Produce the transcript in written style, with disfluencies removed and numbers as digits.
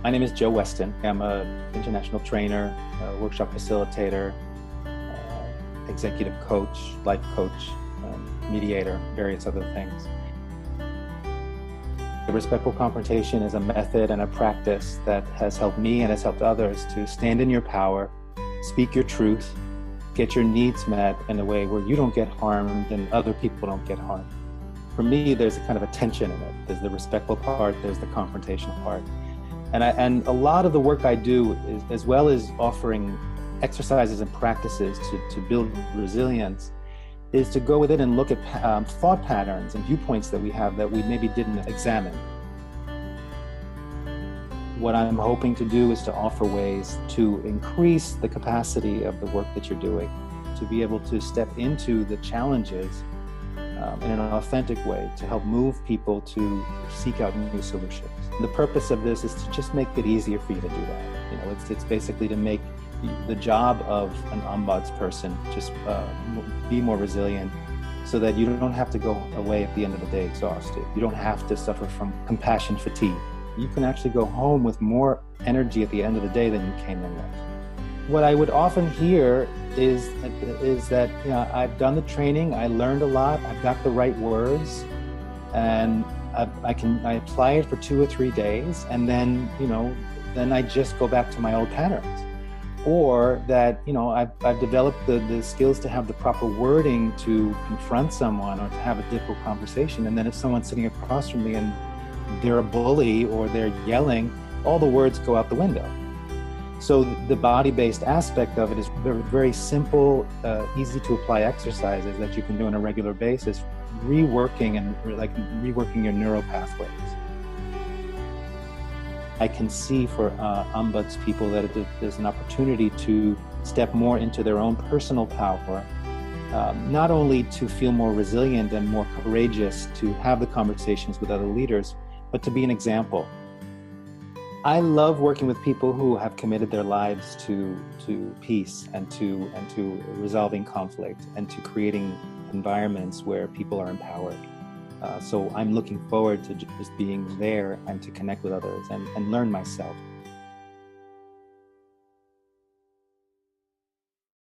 My name is Joe Weston. I'm an international trainer, a workshop facilitator, executive coach, life coach, mediator, various other things. Respectful confrontation is a method and a practice that has helped me and has helped others to stand in your power, speak your truth, get your needs met in a way where you don't get harmed and other people don't get harmed. For me, there's a kind of a tension in it. There's the respectful part, there's the confrontation part. And a lot of the work I do, is, as well as offering exercises and practices to build resilience, is to go within and look at thought patterns and viewpoints that we have that we maybe didn't examine. What I'm hoping to do is to offer ways to increase the capacity of the work that you're doing, to be able to step into the challenges in an authentic way, to help move people to seek out new solutions. The purpose of this is to just make it easier for you to do that. You know, it's basically to make the job of an Ombuds person just be more resilient, so that you don't have to go away at the end of the day exhausted. You don't have to suffer from compassion fatigue. You can actually go home with more energy at the end of the day than you came in with. What I would often hear is that, you know, I've done the training, I learned a lot, I've got the right words, and I apply it for 2 or 3 days, and then, you know, then I just go back to my old patterns. Or that, you know, I've developed the skills to have the proper wording to confront someone or to have a difficult conversation, and then if someone's sitting across from me and they're a bully or they're yelling, all the words go out the window. So the body-based aspect of it is very, very simple, easy to apply exercises that you can do on a regular basis, reworking your neural pathways. I can see for Ombuds people that there's an opportunity to step more into their own personal power, not only to feel more resilient and more courageous to have the conversations with other leaders, but to be an example. I love working with people who have committed their lives to peace and to resolving conflict and to creating environments where people are empowered. So I'm looking forward to just being there and to connect with others and learn myself.